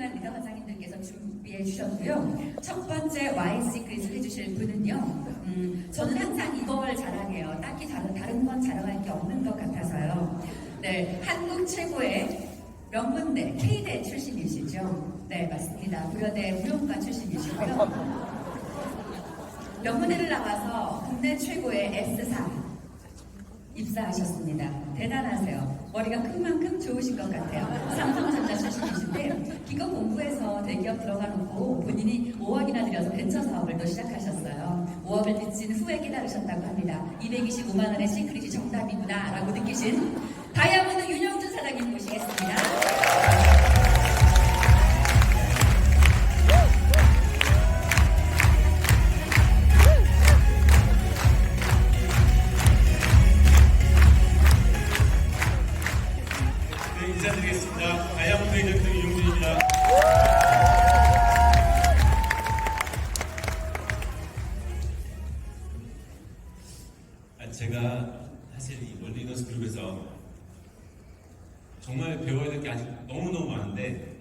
훌륭한 리더 과장님들께서 준비해 주셨고요. 첫 번째 YC 퀴즈를 해주실 분은요. 저는 항상 이걸 자랑해요. 딱히 다른 건 자랑할 게 없는 것 같아서요. 네, 한국 최고의 명문대 K대 출신이시죠? 네, 맞습니다. 고려대 무용과 출신이시고요. 명문대를 나와서 국내 최고의 S사 입사하셨습니다. 대단하세요. 머리가 큰 만큼 좋으신 것 같아요. 삼성전자 출신이신데 기껏 공부해서 대기업 들어가 놓고 본인이 5억이나 들여서 벤처 사업을 또 시작하셨어요. 5억을 빚진 후에 깨달으셨다고 합니다. 225만 원의 시크릿이 정답이구나 라고 느끼신 다이아몬드 윤영준 사장님 모시겠습니다. 인사드리겠습니다. 다이아몬드 에이전트 윤영준입니다. 제가 사실 이 월드리더스 그룹에서 정말 배워야 될 게 아직 너무너무 많은데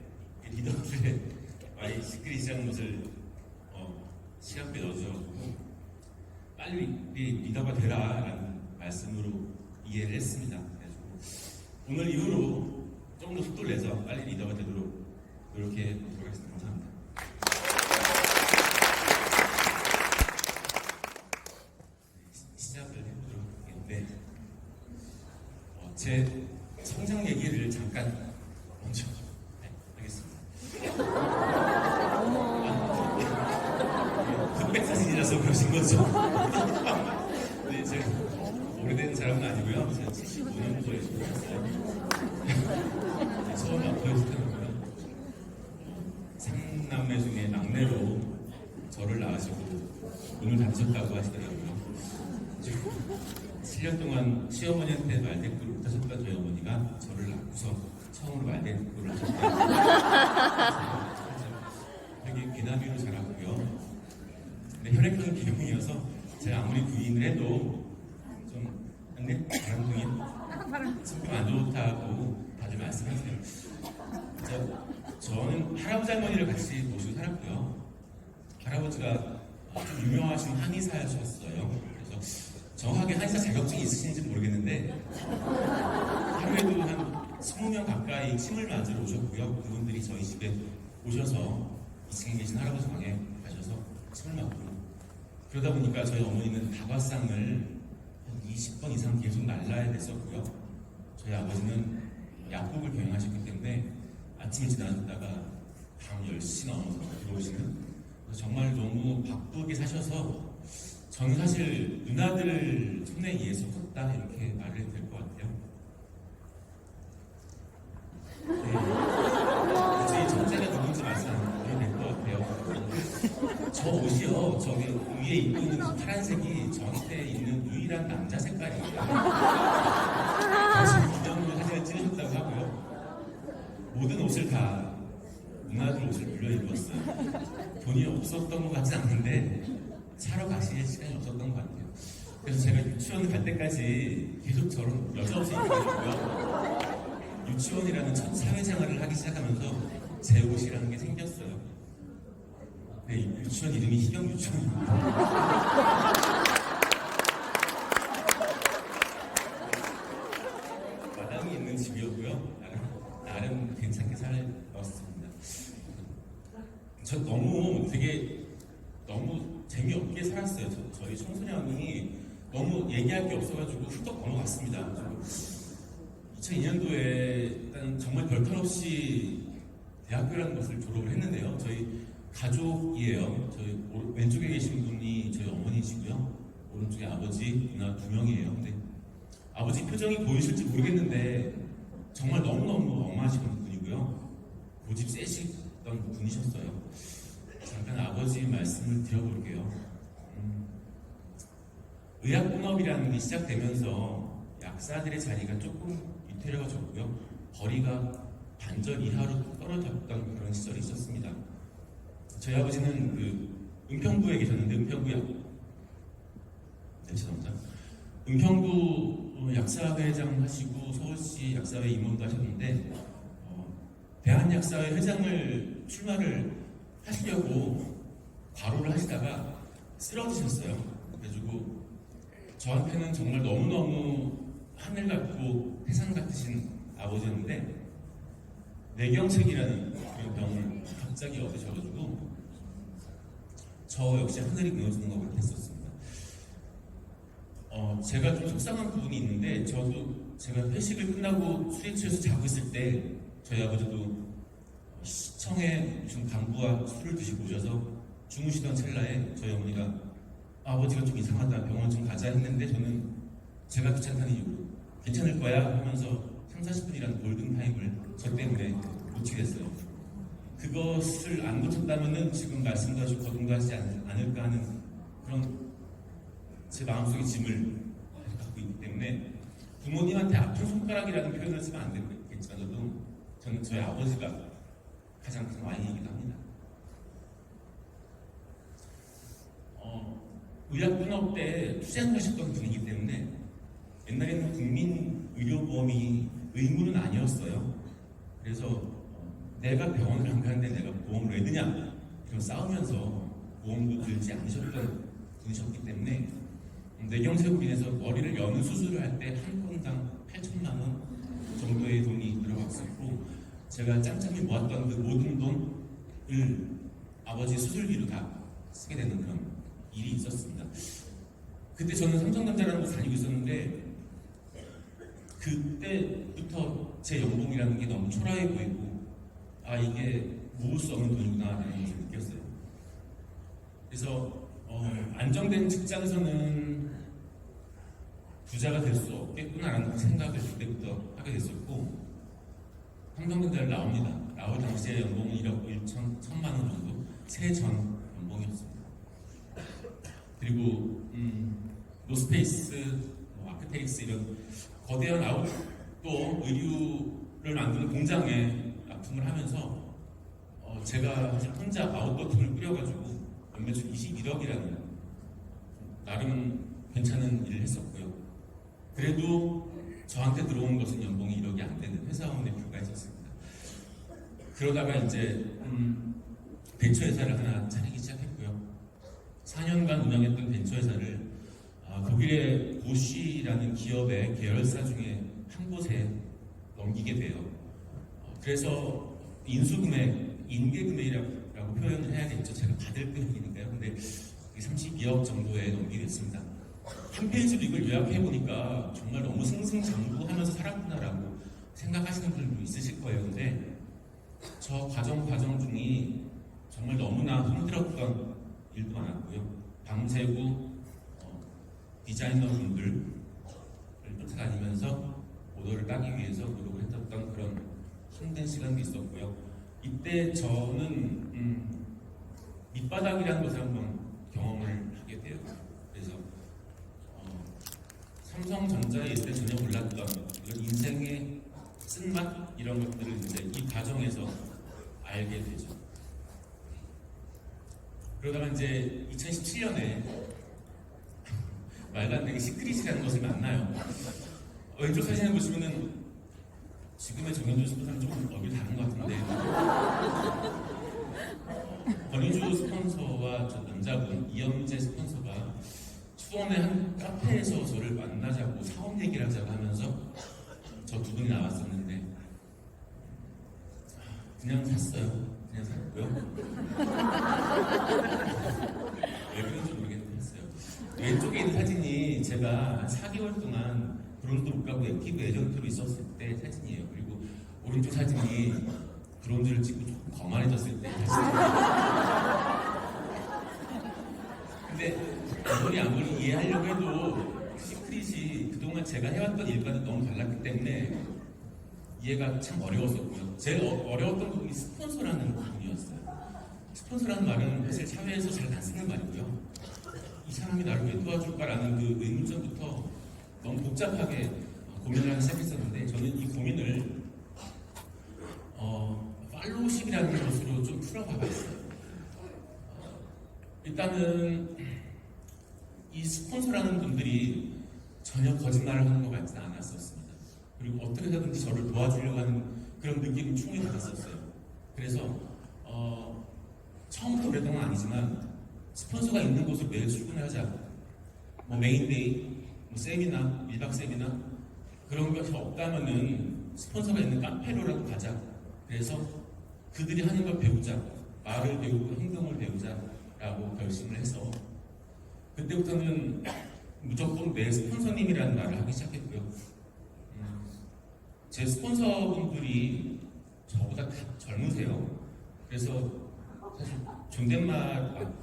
리더들의 많이 시크릿이라는 것을 시간표에 넣어주셔가지고 빨리 리더가 되라라는 말씀으로 이해를 했습니다. 그래가지고 오늘 이후로 조금 더 속도를 내서 빨리 리더가 되도록 노력해 보도록 하겠습니다. 감사합니다. 시작을 해보도록 하겠는데 제 성장 얘기를 잠깐 먼저 하겠습니다. 흑백 사진이라서 그러신 거죠? 네, 제가 오래된 사람은 아니고요. 제가 75년도에 태어났어요. 처음에 아파에서 태어났고요. 삼남매 중에 막내로 저를 낳으시고 눈을 닫으셨다고 하시더라고요. 7년 동안 시어머니한테 말대꾸를 못하셨던 저희 어머니가 저를 낳고서 처음으로 말대꾸를 하셨다. 되게 귀나비로 자랐고요. 근데 혈액형 B형이어서 제가 아무리 부인을 해도 좀 근데 바람둥이 성격 안 좋다고 다들 말씀하세요. 저는 할아버지 할머니를 같이 모시고 살았고요. 할아버지가 좀 유명하신 한의사셨어요. 그래서 정확하게 한의사 자격증이 있으신지 모르겠는데 하루에도 한 20명 가까이 침을 맞으러 오셨고요. 그분들이 저희 집에 오셔서 2층에 계신 할아버지 방에 가셔서 침을 맞고 그러다 보니까 저희 어머니는 다과상을 한 20번 이상 계속 날라야 됐었고요. 저희 아버지는 약국을 경영하셨기 때문에 아침 일찍 나가셨다가 밤 10시 넘어서 들어오시는 정말 너무 바쁘게 사셔서 저는 사실 누나들 손에 의해서 컸다 이렇게 말을 해도 될 것 같아요. 네. 굳이 첫째가 누군지 말씀 안 드려도 될 것 같아요. 저 옷이요, 저기 위에 입고 있는 파란색이 저한테 있는 유일한 남자 색깔이에요. 그래서 기념으로 사진을 찍으셨다고 하고요. 모든 옷을 다 누나들 옷을 빌려 입었어요. 돈이 없었던 것 같진 않은데 사러 가실 시간이 없었던 것 같아요. 그래서 제가 유치원 갈 때까지 계속 저런 여자 옷을 입고 있고요. 유치원이라는 첫 사회생활을 하기 시작하면서 제 옷이라는 게 생겼어요. 네, 유치원 이름이 희경 유치원입니다. 마당이 있는 집이었고요. 나름 괜찮게 살았습니다. 저 너무 재미없게 살았어요. 저희 청소년이 너무 얘기할 게 없어가지고 훌떡 넘어갔습니다. 2002년도에 일단 정말 별탈 없이 대학교라는 것을 졸업을 했는데요. 저희 가족이에요. 저희 왼쪽에 계신 분이 저희 어머니시고요. 오른쪽에 아버지, 누나 2명이에요. 근데 아버지 표정이 보이실지 모르겠는데 정말 너무너무 엄하신 분이고요. 고집 세시던 분이셨어요. 잠깐 아버지 말씀을 드려볼게요. 의학분업이라는 게 시작되면서 약사들의 자리가 조금 위태로워졌고요. 거리가 반절 이하로 떨어졌던 그런 시절이 있었습니다. 저희 아버지는 은평구에 계셨는데 은평구 약사회장 하시고 서울시 약사회 임원도 하셨는데 대한약사회 회장을 출마를 하시려고 과로를 하시다가 쓰러지셨어요. 그래가지고 저한테는 정말 너무너무 하늘 같고 세상 같으신 아버지였는데 뇌경색이라는 그런 병을 갑자기 얻으셔가지고 저 역시 하늘이 무너지는 것 같았었습니다. 제가 좀 속상한 부분이 있는데 제가 회식을 끝나고 술에 취해서 자고 있을 때 저희 아버지도 시청에 무슨 간부와 술을 드시고 오셔서 주무시던 찰나에 저희 어머니가 아버지가 좀 이상하다 병원 좀 가자 했는데 저는 제가 귀찮다는 이유로 괜찮을 거야 하면서 3, 40분이라는 골든타임을 저 때문에 놓치게 됐어요. 그것을 안 놓쳤다면은 지금 말씀도 아주 거듭나지 않을까 하는 그런 제 마음속의 짐을 갖고 있기 때문에 부모님한테 아픈 손가락이라는 표현을 쓰면 안 되겠지만 저는 저희 아버지가 가장 큰 와인이기도 합니다. 의약분업 때 투쟁을 하셨던 분이기 때문에 옛날에는 국민의료보험이 의무는 아니었어요. 그래서 내가 병원을 안 가는데 내가 보험을 왜 드냐 이런 싸우면서 보험도 들지 않으셨던 분이셨기 때문에 뇌경색으로 인해서 머리를 여는 수술을 할 때 한 건당 8천만 원 정도의 돈이 들어갔었고 제가 짬짬이 모았던 그 모든 돈을 아버지 수술비로 다 쓰게 되는 그런 일이 있었습니다. 그때 저는 삼성전자라는 곳 다니고 있었는데 그때부터 제 연봉이라는 게 너무 초라해 보이고 이게 모을 수 없는 돈이구나 라는 것을 느꼈어요. 그래서 안정된 직장에서는 부자가 될 수 없겠구나라는 생각을 그때부터 하게 됐었고 삼성전자를 나옵니다. 나올 당시에 연봉은 1억 1천만 원 정도 세전 연봉이었습니다. 그리고 노스페이스, 아크테릭스 이런 거대한 아웃도어 의류를 만드는 공장에 납품을 하면서 제가 혼자 아웃도어 팀을 꾸려가지고 연매출 21억이라는 나름 괜찮은 일을 했었고요. 그래도 저한테 들어온 것은 연봉이 1억이 안 되는 회사원에 불과했었습니다. 그러다가 이제 벤처회사를 하나 차리기 시작했고요. 4년간 운영했던 벤처회사를 독일의 보쉬라는 기업의 계열사 중에 한 곳에 넘기게 돼요. 그래서 인수금액, 인계금액이라고 표현을 해야겠죠. 제가 받을 금액이니까요. 근데 32억 정도에 넘기게 됐습니다. 한 페이지로 이걸 요약해보니까 정말 너무 승승장구하면서 살았구나라고 생각하시는 분들도 있으실 거예요. 근데 저 과정 중이 정말 너무나 힘들었던 일도 많았고요. 밤새고 디자이너분들을 쫓아다니면서 오더를 따기 위해서 노력을 했었던 그런 힘든 시간도 있었고요. 이때 저는 밑바닥이라는 것을 한번 경험을 하게 돼요. 그래서 삼성전자에 있을 때 전혀 몰랐던 이런 인생의 쓴맛 이런 것들을 이제 이 과정에서 알게 되죠. 그러다가 이제 2017년에 말도 안 되게 시크릿이라는 것을 만나요. 왼쪽 사진을 보시면은 지금의 정현준 스폰서는 조금 얼굴이 다른 것 같은데 권위주 스폰서와 저 남자분 이영재 스폰서가 수원의 한 카페에서 저를 만나자고 사업 얘기를 하자고 하면서 저 두 분이 나왔었는데 그냥 샀어요. 그냥 샀고요. 왜 그런지 모르겠는데 했어요. 왼쪽에 있는 사진이 제가 4개월 동안 브론즈도 못 가고 피부 에전트로 있었을 때 사진이에요. 그리고 오른쪽 사진이 브론즈를 찍고 조금 거만해졌을 때 사진이에요. 근데 아무리 이해하려고 해도 시크릿이 그동안 제가 해왔던 일과는 너무 달랐기 때문에 이해가 참 어려웠었고요. 제일 어려웠던 부분이 스폰서라는 부분이었어요. 스폰서라는 말은 사실 사회에서 잘 안 쓰는 말이고요. 이 사람이 나를 왜 도와줄까라는 그 의문점부터 너무 복잡하게 고민을 하기 시작했었는데 저는 이 고민을 팔로우십이라는 것으로 좀 풀어봐봤어요. 일단은 이 스폰서라는 분들이 전혀 거짓말을 하는 것 같지는 않았었습니다. 그리고 어떻게 하든지 저를 도와주려고 하는 그런 느낌을 충분히 받았었어요. 그래서 처음부터 그랬던 건 아니지만 스폰서가 있는 곳으로 매일 출근을 하자. 뭐 메인데이, 뭐 세미나, 1박 세미나 그런 것이 없다면은 스폰서가 있는 카페로라도 가자. 그래서 그들이 하는 걸 배우자. 말을 배우고 행동을 배우자라고 결심을 해서 그때부터는 무조건 내 스폰서님이라는 말을 하기 시작했고요. 제 스폰서분들이 저보다 다 젊으세요. 그래서 사실 존댓말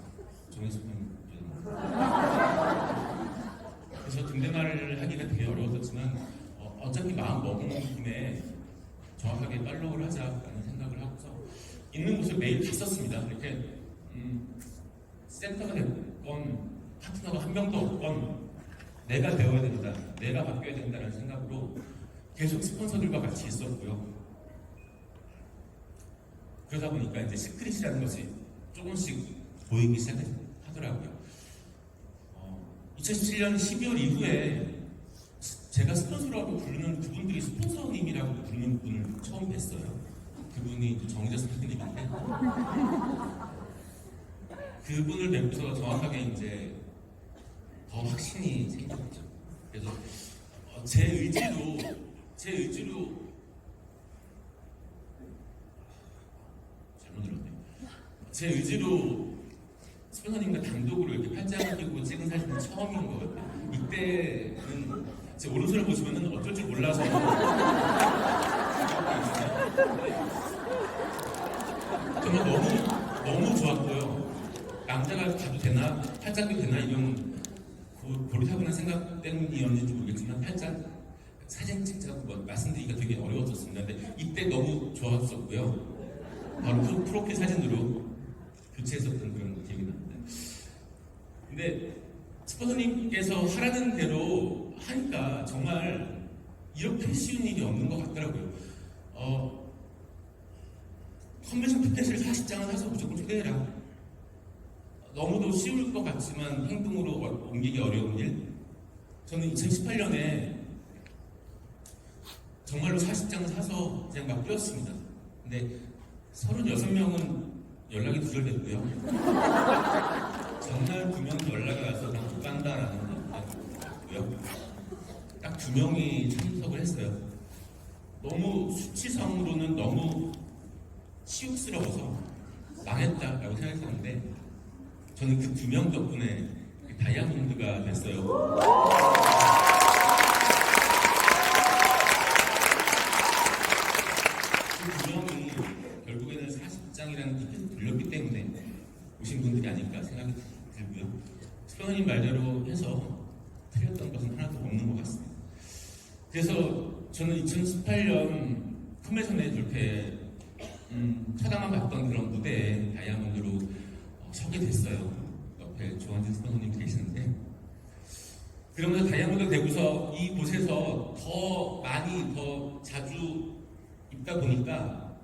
그래서 존댓말을 하기가 되게 어려웠었지만 어차피 마음 먹은 김에 정확하게 팔로우를 하자라는 생각을 하고서 있는 곳을 매일 갔었습니다. 이렇게 센터가 됐건 파트너가 한 명도 없건 내가 배워야 된다, 내가 바뀌어야 된다는 생각으로 계속 스폰서들과 같이 있었고요. 그러다 보니까 이제 시크릿이라는 것이 조금씩 보이기 시작하더라고요. 2017년 12월 이후에 제가 스폰서라고 부르는 그분들이 스폰서님이라고 부르는 분을 처음 뵀어요. 그분이 정희재 스폰서님인데 그분을 뵙고서 정확하게 이제 더 확신이 생겼죠. 그래서 제 의지로 잘못 들었네. 제 의지로 스폰서님과 단독으로 이렇게 팔짱을 끼고 찍은 사진은 처음인 것 같아요. 이때는 제 오른손을 보시면은 어쩔 줄 몰라서 정말 너무 좋았고요. 남자가 가도 되나, 팔짱 껴도 되나 이런 고리타분한 생각 때문이었는지 모르겠지만 팔짱 사진 찍자고 말씀드리기가 되게 어려웠었습니다. 근데 이때 너무 좋았었고요. 바로 프로필 사진으로 교체했었던 그런 기억이 납니다. 근데 스폰서님께서 하라는 대로 하니까 정말 이렇게 쉬운 일이 없는 것 같더라고요. 컨벤션 티켓을 40장을 사서 무조건 초대해라. 너무도 쉬울 것 같지만 행동으로 옮기기 어려운 일. 저는 2018년에 정말로 40장을 사서 그냥 막 뛰었습니다. 근데 36명은 연락이 두절됐고요. 정말 2명 연락이 와서 난 못 간다라는 얘기였고요. 딱 2명이 참석을 했어요. 너무 수치상으로는 너무 치욕스러워서 망했다라고 생각했었는데 저는 그 2명 덕분에 다이아몬드가 됐어요. 그 2명이 결국에는 40장이라는 티켓을 돌렸기 때문에 오신 분들이 아닐까 생각이 들고요. 스폰서님 말대로 해서 틀렸던 것은 하나도 없는 것 같습니다. 그래서 저는 2018년 컨벤션에 이렇게 쳐다만 봤던 그런 무대에 다이아몬드로 서게 됐어요. 옆에 조한진 스폰서님 계시는데 그러면서 다이아몬드 되고서 이곳에서 더 많이 더 자주 입다 보니까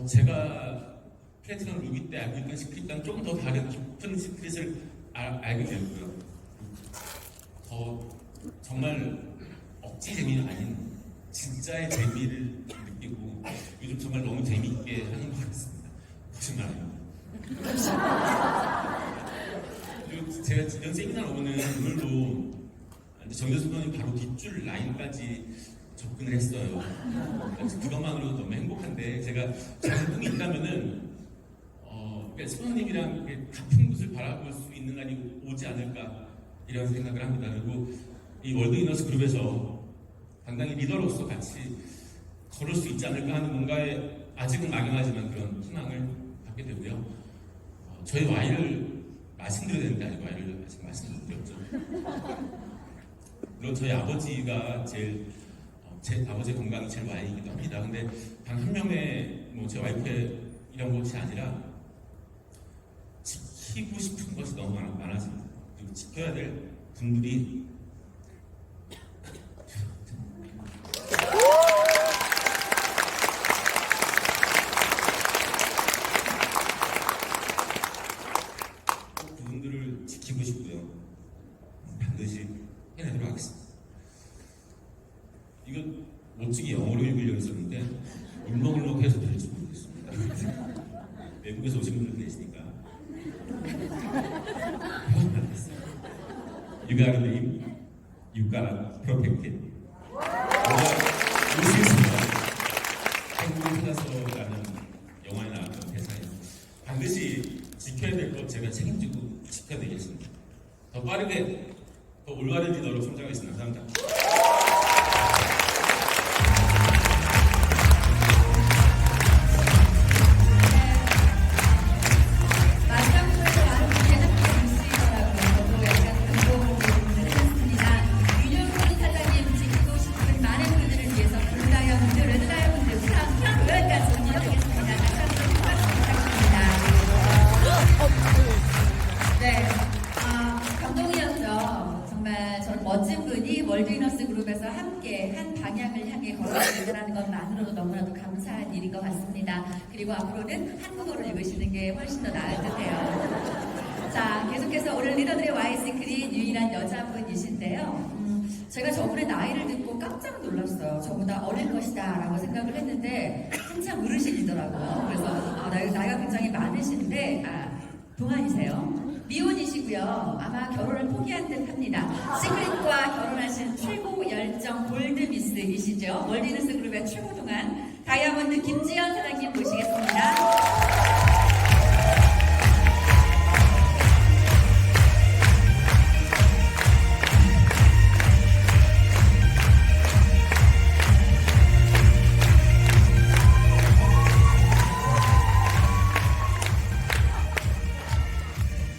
제가 플래티넘 루비 때 알고 있던 시크릿과는 조금 더 다른 깊은 시크릿을 알게 되고요. 더 정말 억지 재미는 아닌 진짜의 재미를 느끼고 요즘 정말 너무 재미있게 하는 것 같습니다. 거짓말이에요. 그리고 제가 이런 세미나를 오는 오늘도 정재수 선생님 바로 뒷줄 라인까지 접근을 했어요. 그것만으로도 너무 행복한데 제가 저의 꿈이 있다면은 스폰서님이랑 같은 곳을 바라볼 수 있는 날이 오지 않을까 이런 생각을 합니다. 그리고 이 월드이너스 그룹에서 당당히 리더로서 같이 걸을 수 있지 않을까 하는 뭔가에 아직은 막연하지만 그런 희망을 갖게 되고요. 저희 와인을 말씀드려야 되는데 아직 와인을 아직 말씀 못 드렸죠. 물론 저희 아버지가 제 아버지의 건강이 제일 와인이기도 합니다. 근데 단 한 명의 제 와이프의 이런 것이 아니라 지키고 싶은 것이 너무 많아집니다. 그리고 지켜야 될 분들이 그분들을 지키고 싶고요. 반드시 해내도록 하겠습니다. 이거 멋지게 영어로 읽으려고 했었는데 울먹울먹해서 될지 모르겠습니다. 외국에서 오신 분들 계시니까. You got a name, you got a protected. 올수 있습니다. 한국에 살아서라는 영화에 나왔던 대사예요. 반드시 지켜야 될 것 제가 책임지고 지켜야 되겠습니다. 더 빠르게, 더 올바른 리더로 성장하겠습니다. 감사합니다. 마지막으로 많은 분들이 함께 있으시더라고요. 저도 약간 감동을 했습니다. 윤영훈 사장님 지키고 싶은 많은 분들을 위해서 블루다이아몬드, 레드다이아몬드, 프랑 로얄까지 이어드리겠습니다. 다시 한번 박수 부탁드립니다. 네, 감동이었죠. 정말 저는 멋진 분이 월드위너스 그룹에서 함께 한 방향을 향해 걸어가신다는 것만으로도 너무나도 감사한 일인 것 같습니다. 그리고 앞으로는 한국어를 읽으시는 게 훨씬 더 나을 듯해요. 자, 계속해서 오늘 리더들의 와이시크릿 유일한 여자분이신데요. 제가 저분의 나이를 듣고 깜짝 놀랐어요. 저보다 어릴 것이다 라고 생각을 했는데 한참 어르신이더라고요. 그래서 나이가 굉장히 많으신데 동안이세요. 미혼이시고요. 아마 결혼을 포기한 듯 합니다. 시크릿과 결혼하신 최고 열정 골드미스이시죠. 월드위너스 그룹의 최고 동안 다이아몬드 김지연 사장님 모시겠습니다.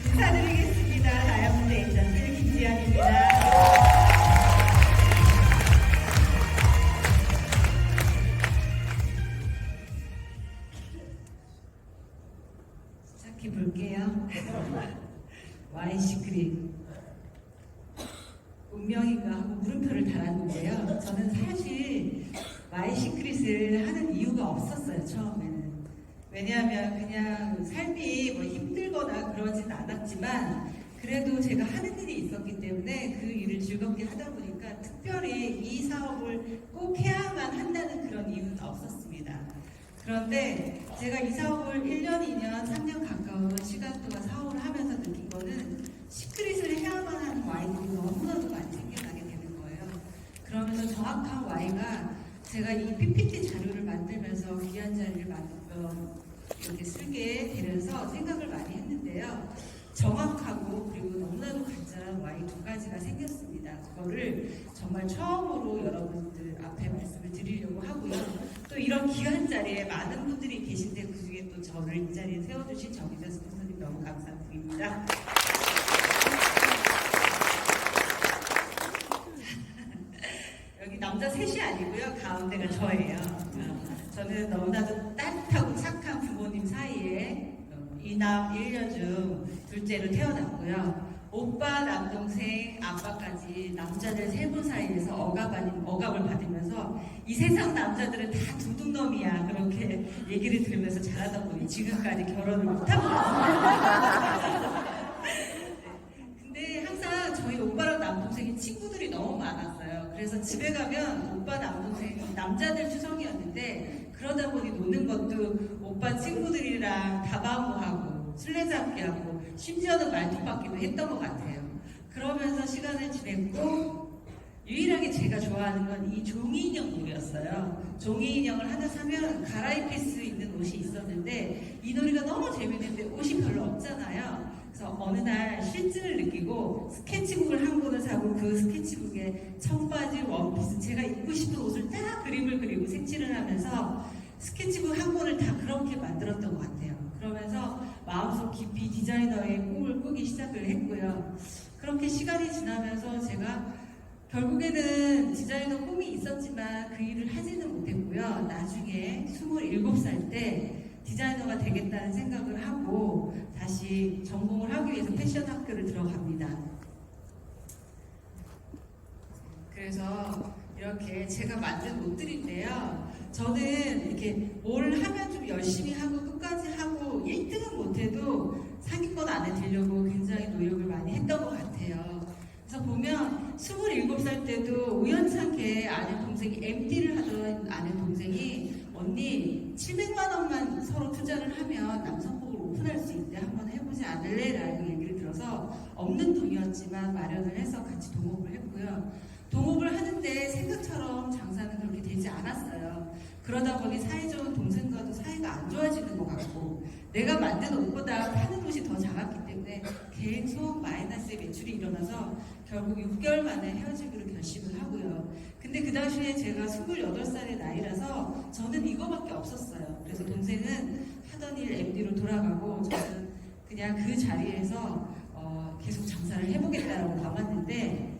인사드리겠습니다. 다이아몬드 에이전트 김지연입니다. 시작해 볼게요. 와이시크릿 운명인가 하고 물음표를 달았는데요. 저는 사실 와이시크릿을 하는 이유가 없었어요. 처음에는. 왜냐하면 그냥 삶이 뭐 힘들거나 그러진 않았지만 그래도 제가 하는 일이 있었기 때문에 그 일을 즐겁게 하다 보니까 특별히 이 사업을 꼭 해야만 한다는 그런 이유는 없었습니다. 그런데 제가 이 사업을 1년, 2년, 3년 가까운 시간 동안 사업을 하면서 느낀 거는 시크릿을 해야만 하는 와인들이 너무나도 많이 생겨나게 되는 거예요. 그러면서 정확한 와인가 제가 이 PPT 자료를 만들면서 귀한 자리를 이렇게 쓰게 되면서 생각을 많이 했는데요. 정확하고 그리고 너무나도 간절한 와인 두 가지가 생겼습니다. 그거를 정말 처음으로 여러분들 앞에 말씀을 드리려고 하고요. 또 이런 귀한 자리에 많은 분들이 계신데 그 중에 또 저를 이 자리에 세워주신 정희자 스폰서님 너무 감사드립니다. 여기 남자 셋이 아니고요. 가운데가 저예요. 저는 너무나도 따뜻하고 착한 부모님 사이에 이남 1녀 중 둘째로 태어났고요. 오빠, 남동생, 아빠까지 남자들 세 분 사이에서 억압을 받으면서 이 세상 남자들은 다 도둑놈이야 그렇게 얘기를 들으면서 자라다 보니 지금까지 결혼을 못하고 있습니다. 근데 항상 저희 오빠랑 남동생이 친구들이 너무 많았어요. 그래서 집에 가면 오빠, 남동생, 남자들 추성이었는데 그러다 보니 노는 것도 오빠 친구들이랑 다방구하고 술래잡기하고 심지어는 말뚝박기도 했던 것 같아요. 그러면서 시간을 지냈고 유일하게 제가 좋아하는 건 이 종이인형 놀이였어요. 종이인형을 하나 사면 갈아입힐 수 있는 옷이 있었는데 이 놀이가 너무 재밌는데 옷이 별로 없잖아요. 그래서 어느 날 실증을 느끼고 스케치북을 한 권을 사고 그 스케치북에 청바지, 원피스 제가 입고 싶은 옷을 딱 그림을 그리고 색칠을 하면서 스케치북 한 권을 다 그렇게 만들었던 것 같아요. 그러면서 마음속 깊이 디자이너의 꿈을 꾸기 시작을 했고요. 그렇게 시간이 지나면서 제가 결국에는 디자이너 꿈이 있었지만 그 일을 하지는 못했고요. 나중에 27살 때 디자이너가 되겠다는 생각을 하고 다시 전공을 하기 위해서 패션 학교를 들어갑니다. 그래서 이렇게 제가 만든 옷들인데요. 저는 이렇게 뭘 하면 좀 열심히 하고 끝까지 하고 1등은 못해도 상위권 안에 들려고 굉장히 노력을 많이 했던 것 같아요. 그래서 보면 27살 때도 우연찮게 아는 동생이 MD를 하던 아는 동생이 언니 700만 원만 서로 투자를 하면 남성 않을래라고 얘기를 들어서 없는 돈이었지만 마련을 해서 같이 동업을 했고요. 동업을 하는데 생각처럼 장사는 그렇게 되지 않았어요. 그러다 보니 사이 좋은 동생과도 사이가 안 좋아지는 것 같고 내가 만든 옷보다 파는 옷이 더 작았기 때문에 계속 마이너스의 매출이 일어나서 결국 6개월 만에 헤어지기로 결심을 하고요. 근데 그 당시에 제가 28살의 나이라서 저는 이거밖에 없었어요. 그래서 동생은 하던 일 MD로 돌아가고 저는 그냥 그 자리에서 계속 장사를 해보겠다라고 남았는데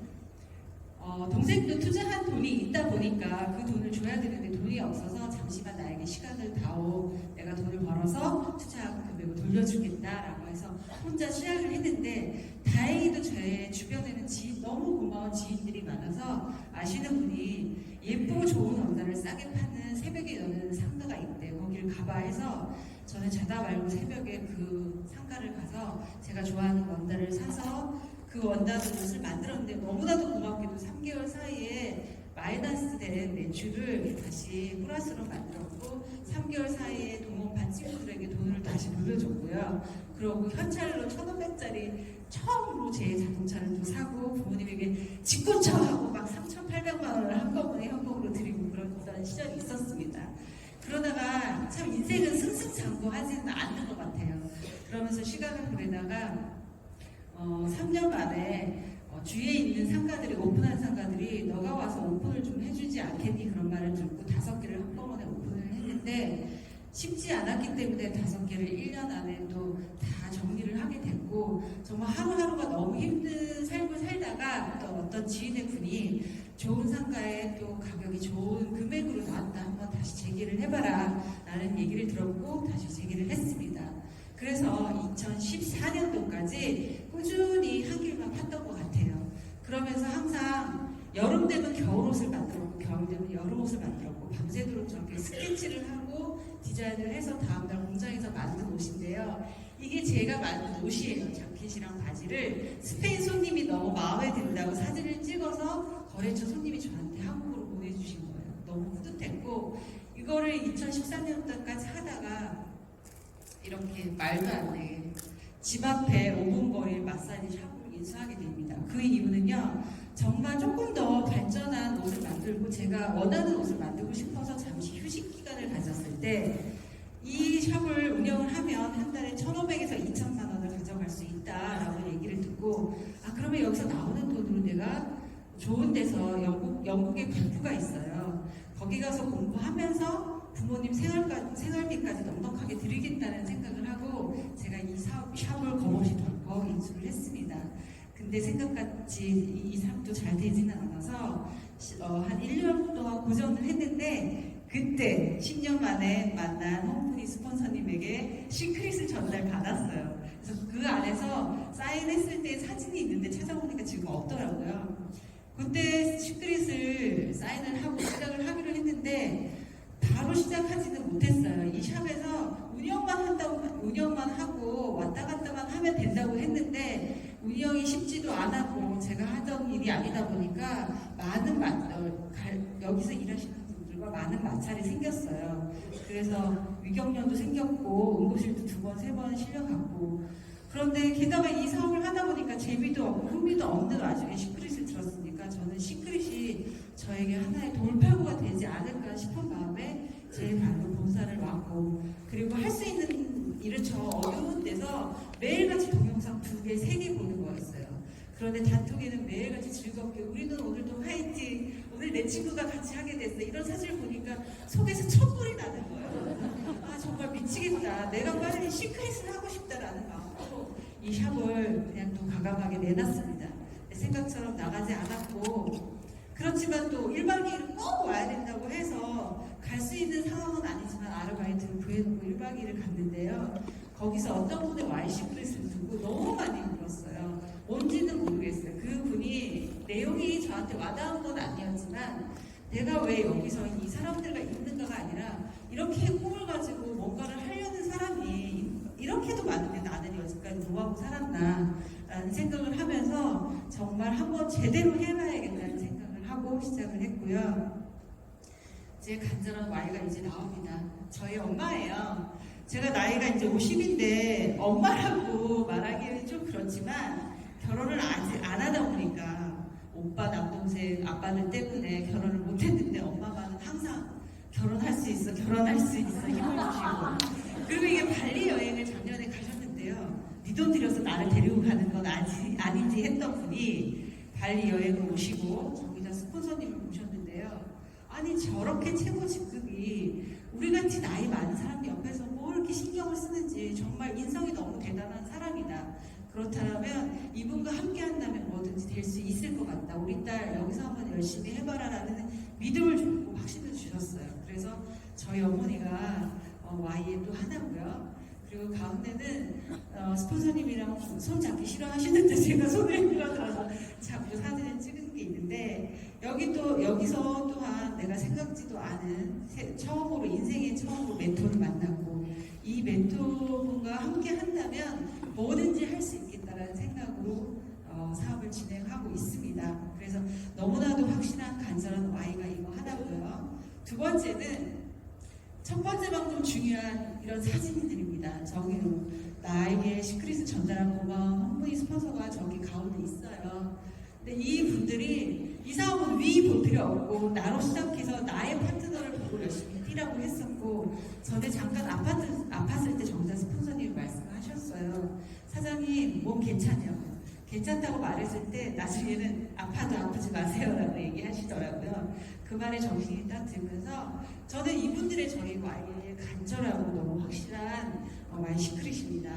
동생도 투자한 돈이 있다 보니까 그 돈을 줘야 되는데 돈이 없어서 잠시만 나에게 시간을 다오. 내가 돈을 벌어서 투자한 금액을 돌려주겠다라고 해서 혼자 시작을 했는데 다행히도 제 주변에는 너무 고마운 지인들이 많아서 아시는 분이 예쁘고 좋은 원단을 싸게 파는 새벽에 여는 상가가 있대. 거길 가봐 해서 저는 자다 말고 새벽에 그 상가를 가서 제가 좋아하는 원단을 사서 그 원단 옷을 만들었는데 너무나도 고맙게도 3개월 사이에 마이너스 된 매출을 다시 플러스로 만들었고 3개월 사이에 동업한 친구들에게 돈을 다시 돌려줬고요. 그리고 현찰로 1,500짜리 처음으로 제 자동차를 또 사고 부모님에게 직구차 하고 막 3,800만 원을 한꺼번에 현금으로 드리고 그랬던 시절이 있었습니다. 그러다가 참 인생은 승승장구하지는 않는 것 같아요. 그러면서 시간을 보내다가 3년 만에 주위에 있는 상가들이 오픈한 상가들이 너가 와서 오픈을 좀 해주지 않겠니? 그런 말을 듣고 5개를 한꺼번에 오픈을 했는데 쉽지 않았기 때문에 5개를 1년 안에 또 다 정리를 하게 됐고 정말 하루하루가 너무 힘든 삶을 살다가 또 어떤 지인의 분이 좋은 상가에 또 가격이 좋은 금액으로 나왔다. 한번 다시 재기를 해봐라 라는 얘기를 들었고 다시 재기를 했습니다. 그래서 2014년도까지 꾸준히 한 길만 팠던 것 같아요. 그러면서 항상 여름 되면 겨울옷을 만들었고 겨울 되면 여름옷을 만들었고 밤새도록 저렇게 스케치를 하고 디자인을 해서 다음날 공장에서 만든 옷인데요. 이게 제가 만든 옷이에요. 자켓이랑 바지를 스페인 손님이 너무 마음에 든다고 사진을 찍어서 거래처 손님이 저한테 한국으로 보내주신 거예요. 너무 뿌듯했고 이거를 2013년도까지 하다가 이렇게 말도 안 되게 집 앞에 5분 거리에 마사지 샵을 인수하게 됩니다. 그 이유는요. 정말 조금 더 발전한 옷을 만들고 제가 원하는 옷을 만들고 싶어서 잠시 휴식 기간을 가졌을 때 이 샵을 운영을 하면 한 달에 1,500에서 2,000만 원을 가져갈 수 있다라고 얘기를 듣고 그러면 여기서 나오는 돈으로 내가 좋은 데서 영국에 부부가 있어요. 거기 가서 공부하면서 부모님 생활비까지 넉넉하게 드리겠다는 생각을 하고 제가 이 샵을 겁없이 덜컥 인수를 했습니다. 근데 생각같이 이 샵도 잘 되지는 않아서 한 1년 동안 고정을 했는데 그때 10년 만에 만난 홈프리 스폰서님에게 시크릿을 전달받았어요. 그래서 그 안에서 사인했을 때 사진이 있는데 찾아보니까 지금 없더라고요. 그때 시크릿을 사인을 하고 시작을 하기로 했는데 바로 시작하지는 못했어요. 이 샵에서 운영만 하고 왔다 갔다만 하면 된다고 했는데 운영이 쉽지도 않았고 제가 하던 일이 아니다 보니까 여기서 일하시는 분들과 많은 마찰이 생겼어요. 그래서 위경련도 생겼고 응급실도 2번, 3번 실려갔고 그런데 게다가 이 사업을 하다 보니까 재미도 없고 흥미도 없는 와중에 시크릿을 들었으니까 저는 시크릿이 저에게 하나의 돌파구가 되지 않을까 싶은 마음에 제 발로 본사를 왔고 그리고 할 수 있는 일은 저 어려운 데서 매일같이 동영상 2개, 3개 보는 거였어요. 그런데 단톡에는 매일같이 즐겁게 우리는 오늘도 화이팅, 오늘 내 친구가 같이 하게 됐어 이런 사진을 보니까 속에서 천불이 나는 거예요. 정말 미치겠다. 내가 빨리 시크릿을 하고 싶다라는 마음으로 이 샵을 그냥 또 과감하게 내놨습니다. 내 생각처럼 나가지 않았고 그렇지만 또 1박 2일은 꼭 와야 된다고 해서 갈 수 있는 상황은 아니지만 아르바이트를 구해놓고 1박 2일을 갔는데요. 거기서 어떤 분의 와이시크릿을 듣고 너무 많이 울었어요. 뭔지는 모르겠어요. 그분이 내용이 저한테 와닿은 건 아니었지만 내가 왜 여기서 이 사람들과 있는가가 아니라 이렇게 꿈을 가지고 뭔가를 하려는 사람이 이렇게도 많은데 나는 여지까지 뭐하고 살았나 라는 생각을 하면서 정말 한번 제대로 해봐야겠다는 생각을 하고 시작을 했고요. 제 간절한 Y가 이제 나옵니다. 저희 엄마예요. 제가 나이가 이제 50인데 엄마라고 말하기는 좀 그렇지만 결혼을 아직 안 하다 보니까 오빠, 남동생, 아빠들 때문에 결혼을 못 했는데 엄마만은 항상 결혼할 수 있어, 결혼할 수 있어 힘을 주시고 그리고 이게 발리 여행을 작년에 가셨는데요. 네 돈 들여서 나를 데리고 가는 건 아니지 했던 분이 발리 여행을 오시고 저기다 스폰서님을 모셨는데요. 아니 저렇게 최고 직급이 우리같이 나이 많은 사람 옆에서 뭐 이렇게 신경을 쓰는지 정말 인성이 너무 대단한 사람이다. 그렇다면 이분과 함께 한다면 뭐든지 될 수 있을 것 같다. 우리 딸 여기서 한번 열심히 해봐라라는 믿음을 주고 확신을 주셨어요. 그래서 저희 어머니가 Y에 또 하나고요. 그리고 가운데는 스폰서님이랑 손 잡기 싫어하시는데 제가 손을 들어서 자꾸 사진을 찍은 게 있는데 여기서 또한 내가 생각지도 않은 처음으로 인생의 처음으로 멘토를 만났고 이 멘토분과 함께 한다면 뭐든지 할 수 있겠다라는 생각으로 사업을 진행하고 있습니다. 그래서 너무나도 확실한 간절한 Y가 이거 하나고요. 두 번째는 첫 번째만큼 중요한 이런 사진들입니다. 저기로 나에게 시크릿을 전달한 고마운 한 분이 스폰서가 저기 가운데 있어요. 근데 이 분들이 이 사업은 위 볼 필요 없고 나로 시작해서 나의 파트너를 보고 열심히 뛰라고 했었고 전에 잠깐 아팠을 때 정자 스폰서님이 말씀하셨어요. 사장님 몸 괜찮냐고. 괜찮다고 말했을 때 나중에는 아파도 아프지 마세요라고 얘기하시더라고요. 그 말에 정신이 딱 들면서 저는 이분들의 저희 Y의 간절하고 너무 확실한 Y 시크릿입니다.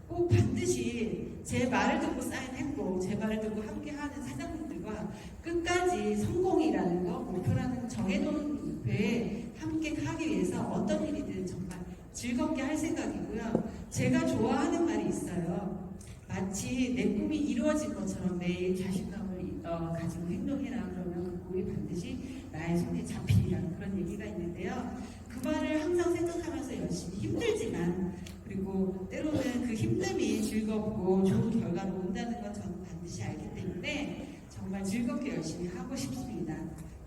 꼭 반드시 제 말을 듣고 사인했고 제 말을 듣고 함께하는 사장님들과 끝까지 성공이라는 거 목표라는 정해놓은 목표에 함께 하기 위해서 어떤 일이든 정말 즐겁게 할 생각이고요. 제가 좋아하는 말이 있어요. 마치 내 꿈이 이루어진 것처럼 매일 자신감을 가지고 행동해라. 그러면 그 꿈이 반드시 나의 손에 잡히리라는 그런 얘기가 있는데요. 그 말을 항상 생각하면서 열심히 힘들지만 그리고 때로는 그 힘듦이 즐겁고 좋은 결과로 온다는 건 저는 반드시 알기 때문에 정말 즐겁게 열심히 하고 싶습니다.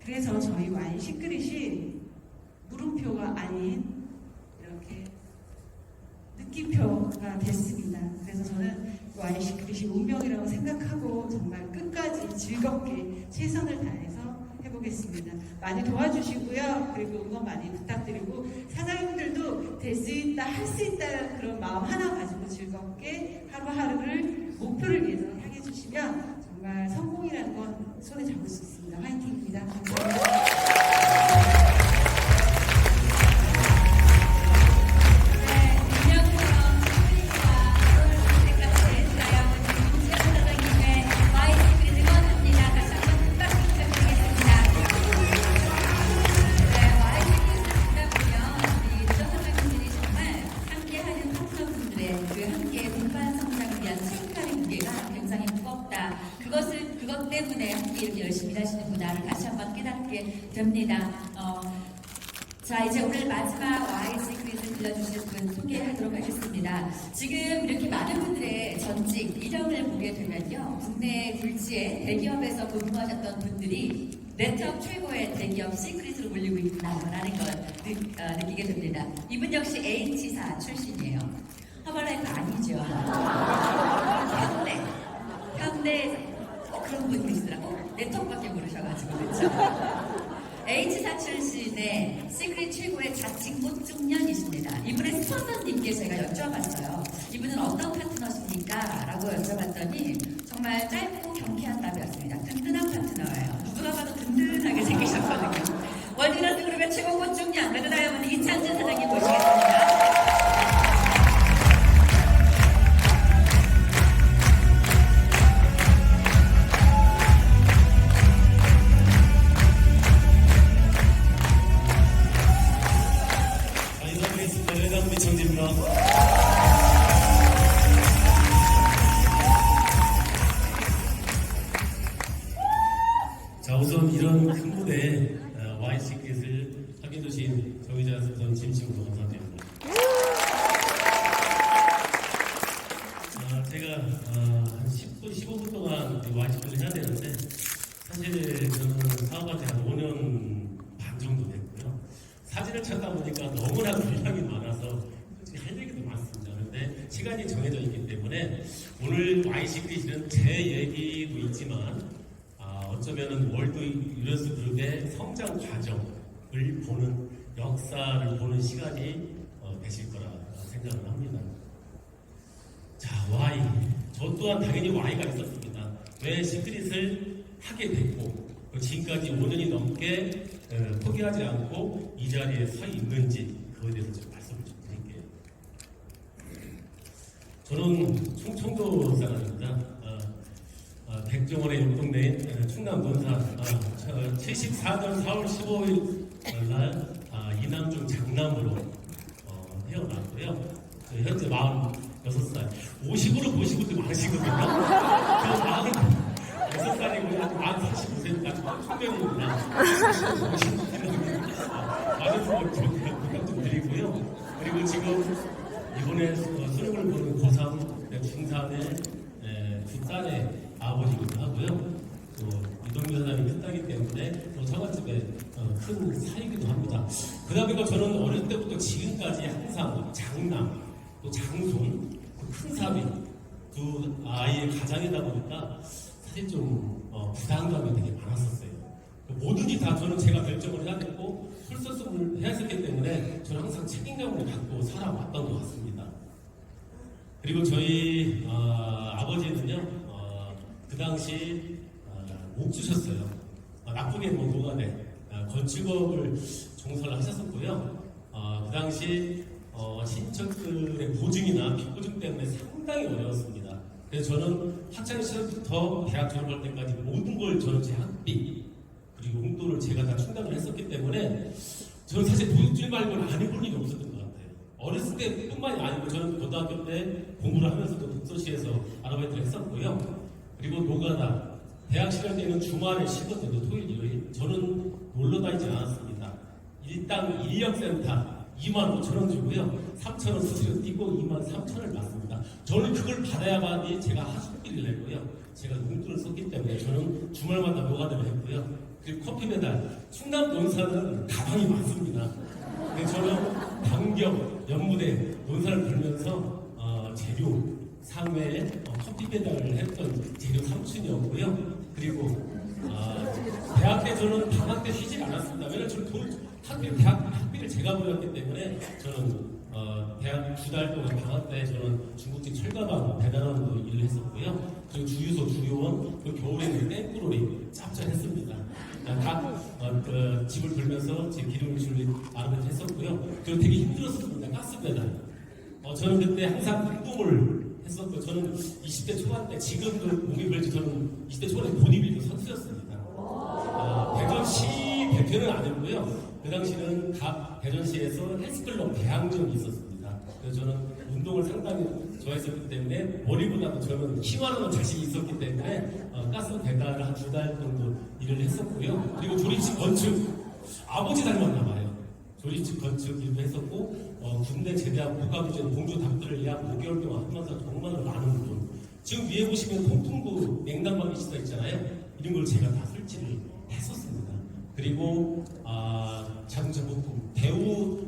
그래서 저희 Y 시크릿이 물음표가 아닌 이렇게 느낌표가 됐습니다. 그래서 저는 Y 시크릿이 운명이라고 생각하고 정말 끝까지 즐겁게 최선을 다해서 해보겠습니다. 많이 도와주시고요. 그리고 응원 많이 부탁드리고 사장님들도 될 수 있다, 할 수 있다는 그런 마음 하나 가지고 즐겁게 하루하루를 목표를 위해서 향해 주시면 정말 성공이라는 건 손에 잡을 수 있습니다. 화이팅입니다. 감사합니다. 그것 때문에 함께 이렇게 열심히 하시는구나를 다시 한번 깨닫게 됩니다. 자, 이제 오늘 마지막 Y 시크릿을 들려주실 분 소개하도록 하겠습니다. 지금 이렇게 많은 분들의 전직 이력을 보게 되면요. 국내 굴지의 대기업에서 근무하셨던 분들이 네트워크 최고의 대기업 시크릿으로 몰리고 있구나라는 걸 느끼게 됩니다. 이분 역시 H사 출신이에요. 허벌라이프 아니죠. 현대 그런 분이 계시더라고. 네트워크밖에 모르셔가지고 그렇죠. H사 출신의 시크릿 최고의 자칭 꽃중년이십니다. 이분의 스폰서님께 제가 여쭤봤어요. 이분은 어떤 파트너십니까? 라고 여쭤봤더니 정말 짧고 경쾌한 답이었습니다. 든든한 파트너예요. 누가 봐도 든든하게 생기셨거든요. 월드라스 그룹의 최고 꽃중년 레드다이아몬드 이찬진 사장님 모시겠습니다. 정지입니다. 자, 우선 이런 큰 무대에 Y 시크릿을 하게 해주신 정의자 전 진심으로 감사드립니다. 시간이 정해져 있기 때문에 오늘 YCK는 제 얘기도 있지만 어쩌면은 월드 유니버스 그룹의 성장 과정을 보는 역사를 보는 시간이 되실 거라 생각을 합니다. 자, Y. 저 또한 당연히 Y가 있었습니다. 왜 시크릿을 하게 됐고 지금까지 5년이 넘게 포기하지 않고 이 자리에 서 있는지 그거에 대해서 좀 말씀을 좀 드릴게요. 저는 충청도 사람입니다. 백종원의 옆동네인 충남 논산 74년 4월 15일 날 이남중 장남으로 태어났고요. 현재 46살. 50으로 보시고 도 많으시거든요. 저 46살이고 한 45세까지 청년입니다. 많은 부탁 좀 드리고요. 그리고 지금 이번에 수능을 보는 고3 중3의 뒷딸의 아버지기도 하고요. 또 이동규 사장이 큰 딸이기 때문에 또 처갓집에 큰 사이기도 합니다. 그러다 보니까 저는 어릴 때부터 지금까지 항상 장남, 또 장손, 큰 사위 두 아이의 가장이다 보니까 사실 좀 부담감이 되게 많았었어요. 뭐든지 다 저는 제가 결정을 해야 됐고 출석을 해야 했기 때문에 저는 항상 책임감을 갖고 살아왔던 것 같습니다. 그리고 저희 아버지는요 그 당시 목 주셨어요. 나쁘게 뭐 노가대 건축업을 종사를 하셨었고요. 그 당시 신척들의 보증이나 빚보증 때문에 상당히 어려웠습니다. 그래서 저는 학창 시절부터 대학 졸업할 때까지 모든 걸 저는 제 학비 그리고 용돈을 제가 다 충당을 했었기 때문에 저는 사실 도둑질 말고는 안 해볼 일이 없었던 것 같아요. 어렸을 때뿐만이 아니고 저는 고등학교 때 공부를 하면서도 독서실에서 아르바이트를 했었고요. 그리고 노가다 대학 시절 때는 주말에 쉬거든요. 토요일, 일요일. 저는 놀러 다니지 않았습니다. 일당 인력센터 25,000원 주고요. 3,000원 수수료 띄고 23,000원을 받습니다. 저는 그걸 받아야만이 제가 하숙비를 내고요. 제가 용돈을 썼기 때문에 저는 주말마다 노가다를 했고요. 그리고 커피 배달. 충남 논산은 가방이 많습니다. 근데 저는 방경, 연무대, 논산을 돌면서 재료 상회에 커피 배달을 했던 재료 삼촌이었고요. 그리고 대학 때 저는 방학 때 쉬지 않았습니다. 왜냐면 저는 대학 학비를 제가 벌였기 때문에 저는 대학 2달 동안 방학 때 저는 중국집 철가방 배달원으로 일을 했었고요. 그리고 주유소 주요원, 그 겨울에는 땡꾸로리 짭짤했습니다. 집을 돌면서 제 기름을 줄일 아르바이트 했었고요. 그리고 되게 힘들었습니다. 가스 배달. 저는 그때 항상 운동을 했었고 저는 20대 초반 때 지금도 몸이 그렇지 저는 20대 초반에 보디빌딩 선수였습니다. 대전시 대표는 아니고요. 그 당시는 대전시에서 헬스클럽 대항전이 있었습니다. 그래서 저는 운동을 상당히 좋아했었기 때문에 머리보다도 저는 키와는 자신이 있었기 때문에 가스 배달을 한 2달 정도 일을 했었고요. 그리고 조립식 건축 아버지 닮았나 봐요. 조립식 건축 일도 했었고 군대 제대하고 복학이 전 공조 답들을 약 5개월 동안 하면서 정말 많은 돈. 지금 위에 보시면 통풍구 냉난방기 시설 있잖아요. 이런 걸 제가 다 설치를 했었습니다. 그리고 자동차 부품 대우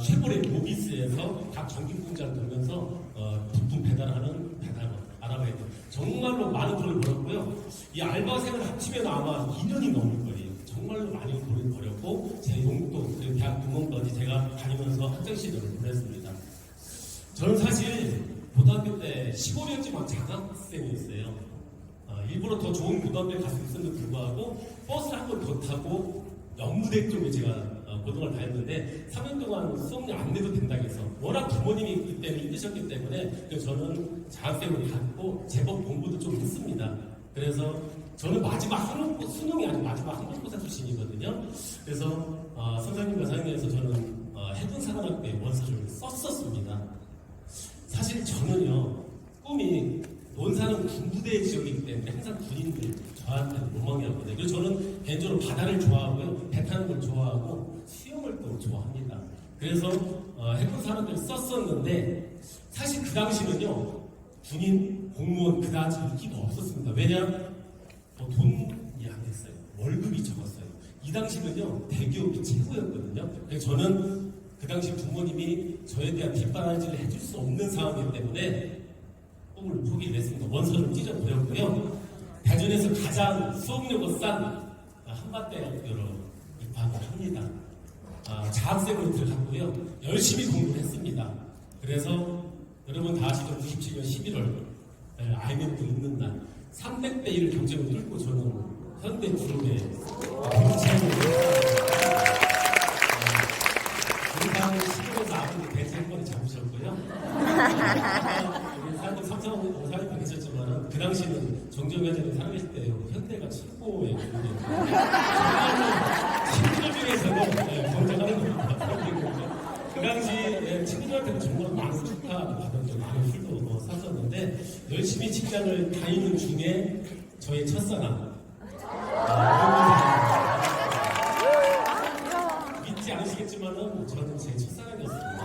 쉐보레 모비스에서 각 전기 공장을 돌면서 부품 배달하는 배달원 아르바이트 정말로 많은 돈을 벌었고요. 이 알바생을 합치면 아마 2년이 넘을 거예요. 정말로 많이 돈을 벌였고 제 용돈 그리고 대학 등록까지 제가 다니면서 학창 시절을 보냈습니다. 저는 사실 고등학교 때 시골이었지만 장학생이었어요. 일부러 더 좋은 고등학교에 갈 수 있었는데 불구하고 버스를 한 번 더 타고 연무대 쪽에 제가 고등을 다녔는데 3년 동안 수업료 안 내도 된다고 해서 워낙 부모님이 그때 힘드셨기 때문에 그래서 저는 장학생을 갔고 제법 공부도 좀 했습니다. 그래서 저는 마지막 수능이 아니고 마지막 한국고사 출신이거든요. 그래서 선생님과 상의해서 저는 해군사관학교에 원서를 썼었습니다. 사실 저는요 꿈이 논산은 군부대 지역이기 때문에 항상 군인들 저한테 로망이었거든요. 그래서 저는 개인적으로 바다를 좋아하고요, 배 타는 걸 좋아하고 수영을 또 좋아합니다. 그래서 해군사관학교를 썼었는데 사실 그 당시는요 군인 공무원 그다지 인기가 없었습니다. 왜냐하면 돈이 안 됐어요. 월급이 적었어요. 이 당시는요 대기업이 최고였거든요. 그래서 저는 그 당시 부모님이 저에 대한 뒷바라지를 해줄 수 없는 상황이기 때문에 꿈을 포기를 했습니다. 원서를 찢어버렸고요. 대전에서 가장 수업료가 싼 한밭대학교로 입학을 합니다. 자학생으로 들어갔고요. 열심히 공부를 했습니다. 그래서 여러분 다 아시죠? 97년 11월 IMF 있는 날 300대 1 경쟁을 뚫고 저는 현대그룹에 공상 시골에서 아버지 대체 한 번에 잡으셨고요. 사람들 삼성 사회도 계셨지만 그 당시는 정정회장이 살아계실 때 현대가 최고의 그룹이었어요. 친구들 중에서는 경쟁하는 겁니다. 그 당시 친구들한테는 정말 많은 축하도 받았죠. 많은 술도 샀었는데 열심히 직장을 다니는 중에 저의 첫사랑 믿지 않으시겠지만은 저는 제 첫사랑이었습니다.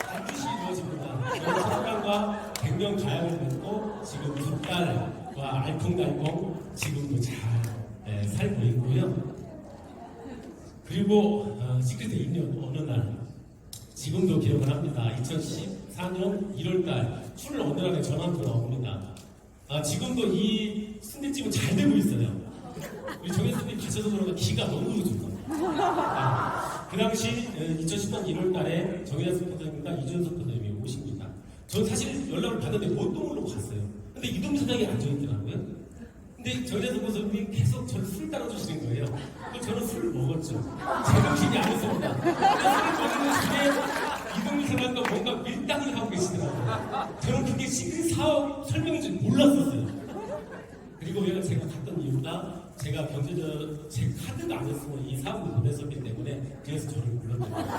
반드시 이루어집니다. 저의 첫사랑과 100년 가약을 맺고 지금 두 딸과 알콩달콩 지금도 잘 살고 있고요. 그리고 시크릿 2년 어느 날 지금도 기억을 합니다. 2014년 1월달 출을 어느 날에 전화가 옵니다. 지금도 이 순대집은 잘 되고 있어요. 우리 정혜선님 가셔서 그런가 기가 너무 좋다. 그 당시 2010년 1월달에 정혜선 선생님과 이준석 선생님이 오십니다. 저는 사실 연락을 받았는데 뭣도 모르고 갔어요. 근데 이동 사장이 앉아있더라고요. 근데 정혜선 선생님이 계속 저를 술 따라주시는 거예요. 저는 술을 먹었죠. 제 정신이 아니었습니다. 술을 먹는 중에 이동민 사장과 뭔가 밀당을 하고 계시더라고요. 저는 그게 시크릿 사업 설명인 줄 몰랐었어요. 그리고 왜 제가 갔던 이유가 제가 경제적 제 카드가 아니었으면 이 사업을 보냈었기 때문에 그래서 저를 불렀거든요. 그래서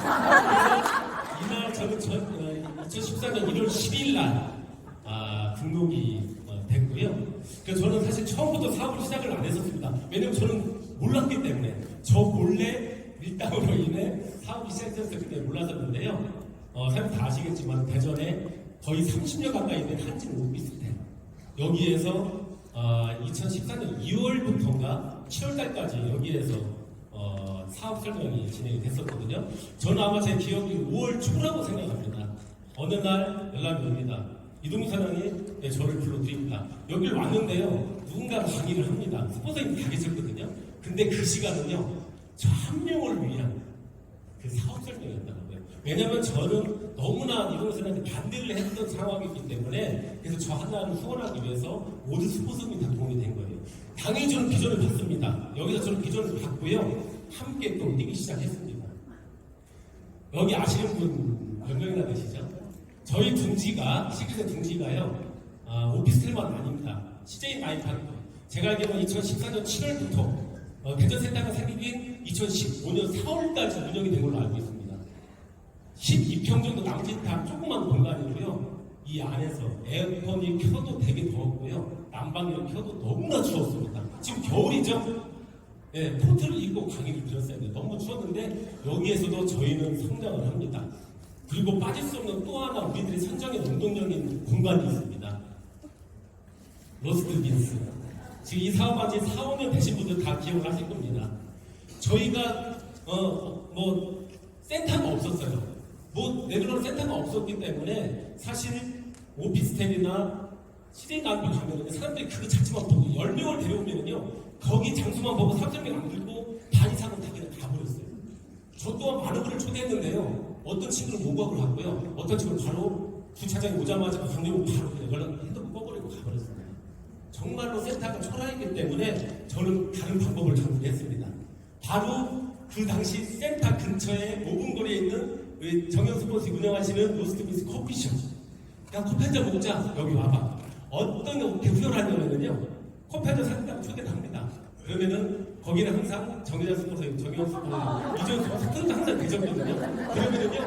이날 저는 2014년 1월 12일 날 등록이 됐고요. 그래서 저는 사실 처음부터 사업을 시작을 안 했었습니다. 왜냐면 저는 몰랐기 때문에 저 몰래 밀당으로 인해 사업이 시작됐을 때 몰랐었는데요. 사람들 다 아시겠지만 대전에 거의 30년 가까이 된 한진 오피스텔 여기에서 2014년 2월부터인가 7월달까지 여기에서 사업 설명이 진행이 됐었거든요. 저는 아마 제 기억이 5월 초라고 생각합니다. 어느 날 연락이 옵니다. 이동민 사장이 저를 불러드립니다. 여기를 왔는데요. 누군가 강의를 합니다. 스폰서님이 다 계셨거든요. 근데 그 시간은요. 저 한 명을 위한 그 사업 설명이었다고요. 왜냐면 저는 너무나 이동민 사장한테 반대를 했던 상황이기 때문에 그래서 저 하나를 후원하기 위해서 모든 스폰서님이 다 도움이 된 거예요. 당연히 저는 비전을 받습니다. 여기서 저는 비전을 받고요. 함께 또 뛰기 시작했습니다. 여기 아시는 분 몇 명이나 되시죠? 저희 둥지가, 시크릿의 둥지가요, 오피스텔만 아닙니다. CJ 마이파크. 제가 알기로는 2014년 7월부터 대전센터가 생긴 2015년 4월까지 운영이 된 걸로 알고 있습니다. 12평 정도 남짓한 조그만 공간이고요. 이 안에서 에어컨이 켜도 되게 더웠고요. 난방이 켜도 너무나 추웠습니다. 지금 겨울이죠? 네, 코트를 입고 강의를 들었어야 돼요. 너무 추웠는데 여기에서도 저희는 성장을 합니다. 그리고 빠질 수 없는 또 하나 우리들이 선정의 운동적인 공간이 있습니다. 로스트 빈스. 지금 이 사업한 지 4, 5년 되신 분들 다 기억을 하실 겁니다. 저희가 센터가 없었어요. 내들어는 센터가 없었기 때문에 사실 오피스텔이나 시대가안을 가면은 사람들이 그거 자체만 보고 10명을 데려오면은요 거기 장소만 보고 3,000명 안 들고 반 이상은 다 그냥 가버렸어요. 저 또한 많은 분을 초대했는데요. 어떤 친구는 모국을 갔고요. 어떤 친구는 바로 주차장에 오자마자 강력으로 바로 그냥 핸드폰 꺼버리고 가버렸습니다. 정말로 센터가 초라했기 때문에 저는 다른 방법을 전공했습니다. 바로 그 당시 센터 근처에 5분 거리에 있는 정영 스포츠 운영하시는 로스트빈스 커피숍. 그냥 커피 한잔 먹자. 여기 와봐. 어떤 후회를 하냐면요. 커피 한잔 사준다고 초대를 합니다. 그러면은 거기는 항상 정의자 스포츠, 정영 스포츠, 이전 스포츠도 항상 되셨거든요. 그러면은요,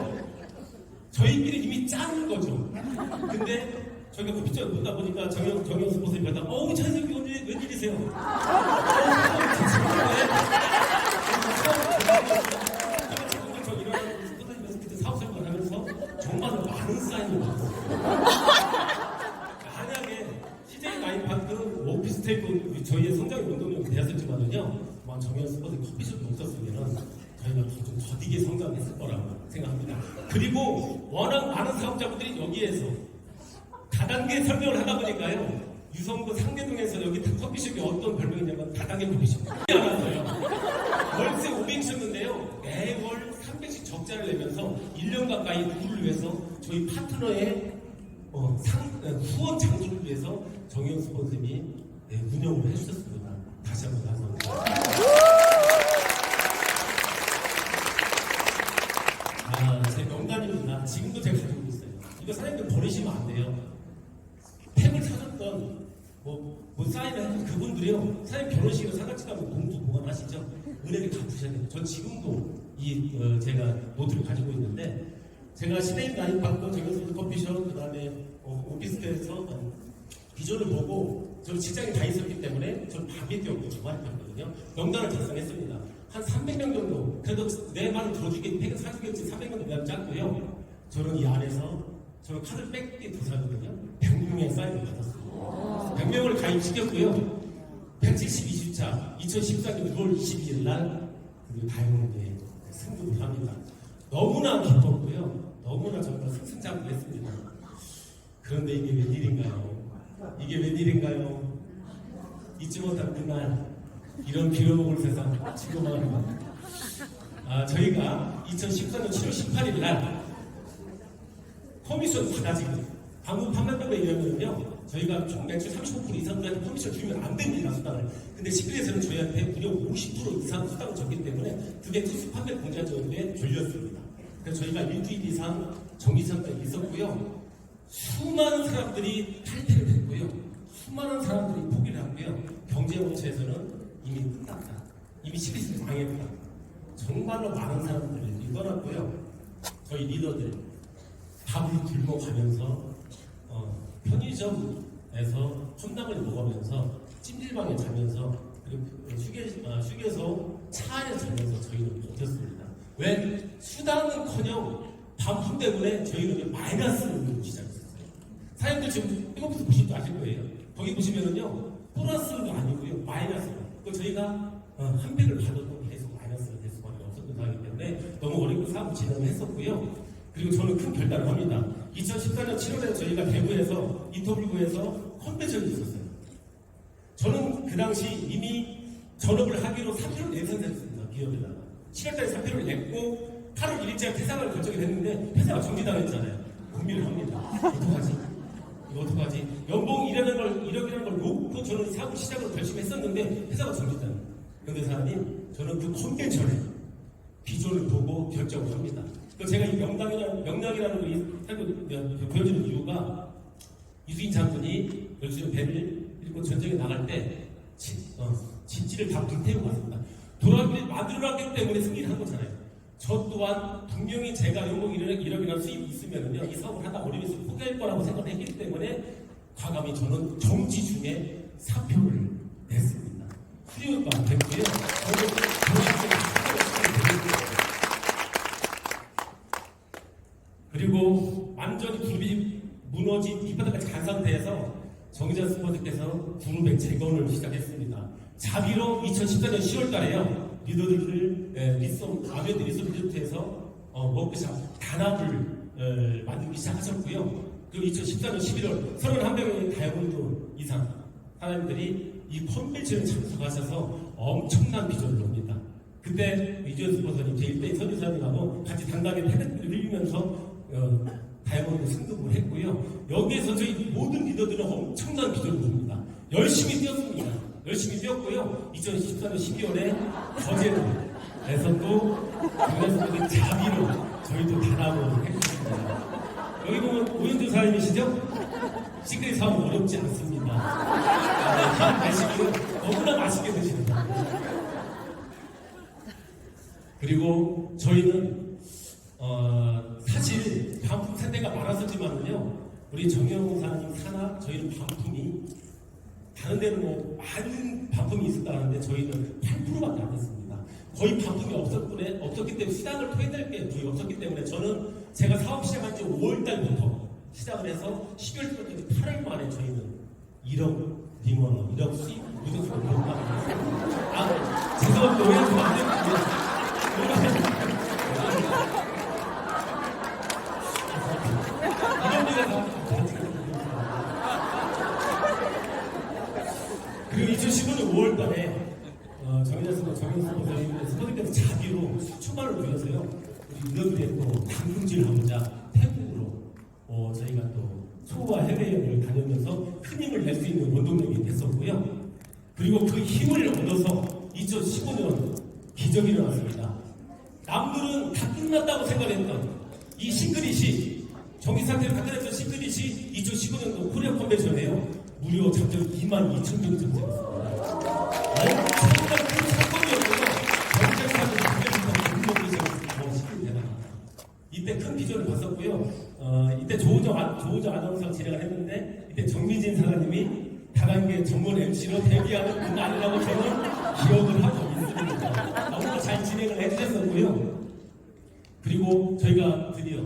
저희끼리 이미 짠 거죠. 근데 저희가 커피숍 보다 보니까 정영 스포츠를 봤다. 차이생이 웬일이세요? 저 일어나서 스포츠에서 그때 사업 생활을 하면서 정말 많은 사인을 받았어요. 만약에 CJ 라인파크 오피스텔 저희의 성장의 운동력이 되었을지만은요, 정현 스포츠 커피숍이 없었으면 저희가 좀 되게 성장했을 거라고 생각합니다. 그리고 워낙 많은 사업자분들이 여기에서 다단계 설명을 하다 보니까요. 유성구 상계동에서 여기 커피숍이 어떤 별명이냐면 다단계 커피숍. 알았어요. 월세 500셨는데요. 매월 300씩 적자를 내면서 1년 가까이 누구를 위해서 저희 파트너의 후원 장소를 위해서 정영 스폰서님이 운영을 해주셨습니다. 다시 한번 감사합니다. 제 명단입니다. 지금도 제가 가지고 있어요. 이거 사장님들 버리시면 안 돼요. 팩을 사줬던 사인을 했던 그분들이요. 사장님 결혼식에 사같이 가면 봉투 보관하시죠? 은행에 갚으셔야 돼요. 전 지금도 제가 노트를 가지고 있는데 제가 신혜인 라인방도 정현수 커피숍 그다음에 오피스텔에서 비전을 보고 저는 직장에 다 있었기 때문에 저는 밤에 뛰었고 주말에 뛰었거든요. 명단을 작성했습니다. 한 300명 정도 그래도 내 말을 들어주겠지 팩을 사주겠지 300명 정도 짰고요. 저는 이 안에서 저는 카드 뺏기 도사거든요. 100명의 사인을 받았어요. 100명을 가입시켰고요. 172주차 2014년 6월 22일 날 그리고 다이아몬드에 승급을 합니다. 너무나 기뻤고요. 너무나 정말 승승장구했습니다. 그런데 이게 웬일인가요? 이게 웬일인가요? 잊지 못할 그날 이런 빌어먹을 세상 지금 말입니다. 저희가 2014년 7월 18일 날 커미션 받아지고 방문 판매법에 의하면요 저희가 총 매출 35% 이상들한테 커미션 주면 안 됩니다. 수당을. 근데 시크릿에서는 저희한테 무려 50% 이상 수당을 줬기 때문에 그게 특수 판매 공제적에 졸렸습니다. 그래서 저희가 일주일 이상 정기상까지 있었고요. 수많은 사람들이 탈퇴를 했고요. 수많은 사람들이 포기를 했고요. 경제업체에서는 이미 끝났다. 이미 시크릿이 망했다. 정말로 많은 사람들이 떠났고요. 저희 리더들 밥을 들고 가면서 편의점에서 컵라면을 먹으면서 찜질방에 자면서 그리고 휴게소 차에 자면서 저희는 버텼습니다. 왜? 수당은커녕 반품 때문에 저희는 마이너스를 올리고 시작했어요. 사장님들 지금 이것부터 보시면 또 아실 거예요. 거기 보시면은요 플러스가 아니고요 마이너스가. 그 저희가 한 팩을 받아도 계속 마이너스가 될 수밖에 없었던 상황이기 때문에 너무 어렵고 사업 진행을 했었고요. 그리고 저는 큰 결단을 합니다. 2014년 7월에 저희가 대구에서 이터블구에서 컨벤션이 있었어요. 저는 그 당시 이미 전업을 하기로 사표를 낸 상태였습니다. 기업에다가 7월달에 사표를 냈고 8월 1일째 퇴사를 결정이 됐는데 회사가 정지당했잖아요. 고민을 합니다. 어떡하지? 이거 어떡하지? 연봉 이러기라는 걸 놓고 저는 사업 시작을 결심했었는데 회사가 정지당. 그런데 사장님 저는 그 컨벤션에 비전을 보고 결정을 합니다. 제가 이 명랑이라는 걸 보여주는 이유가 이수인 장군이 열심히 배를 잃고 전쟁에 나갈 때 진지를 다 불태우고 갔습니다. 돌아오기를 만들어놨기 때문에 승리를 한 거잖아요. 저 또한 분명히 제가 연봉 1억이라는 수입이 있으면요 이 사업을 하다 어려워서 포기할 거라고 생각을 했기 때문에 과감히 저는 정지 중에 사표를 냈습니다. 수료가 됐고요. 그리고 완전히 그룹이 무너진 밑바닥까지 간 상태에서 정의자 스포츠께서 그룹의 재건을 시작했습니다. 자비로 2014년 10월달에요 리더들을 아베드 리소트 리조트에서 워크샵 단합을 만들기 시작하셨고요. 그리고 2014년 11월 31명의 다이아몬드 이상 사람들이 이 컨벤션에 참석하셔서 엄청난 비전을 옵니다. 그때 이주연 스포츠님 제1대 선지사님하고 같이 당당히 패드를 흘리면서 다이아몬드 승급을 했고요. 여기에서 저희 모든 리더들은 엄청난 비전을 봅니다. 열심히 뛰었습니다. 열심히 뛰었고요. 2014년 12월에 거제도에서 또 정현수님의 자비로 저희도 단합을 했습니다. 여기 보면 오현주 사장님이시죠? 시크릿 사업은 어렵지 않습니다. 한 말씀이요 너무나 맛있게 드십니다. 그리고 저희는 사실 반품 세대가 많았었지만은요 우리 정영호 사장님 산하 저희는 반품이 다른 데는 많은 반품이 있었다는데 저희는 8%밖에 안 됐습니다. 거의 반품이 없었기 때문에 시장을 토해낼 게 거의 없었기 때문에 저는 제가 사업 시작한 지 5월달부터 시작을 해서 12월까지 8월 만에 저희는 1억 리모너 1억 수입 무조건 못받았습니다. 죄송합니다. 오해하시면 안 됩니다. 2015년 5월달에 정인자 스포츠께서 자비로 수천만 원을 들여서요. 우리 유럽에 또 당금질을 하고자 태국으로 저희가 또 소와 해외여행을 다니면서 큰 힘을 낼 수 있는 원동력이 됐었고요. 그리고 그 힘을 얻어서 2015년 기적이 일어났습니다. 남들은 다 끝났다고 생각했던 이 싱글릿이 정기상태를 갖다냈던 싱글릿이 2015년도 코리아 컨벤션에요. 무려 잡전 22,000명 전쟁했습니다. 엄청난 큰 사건이었고요. 경쟁사들 이때 큰 비전을 봤었고요. 이때 조우정 아나운서가 진행을 했는데 이때 정미진 사장님이 다단계 전문 MC로 데뷔하는 그날이라고 저는 기억을 하고 있습니다. 너무나 잘 진행을 해주셨었고요. 그리고 저희가 드디어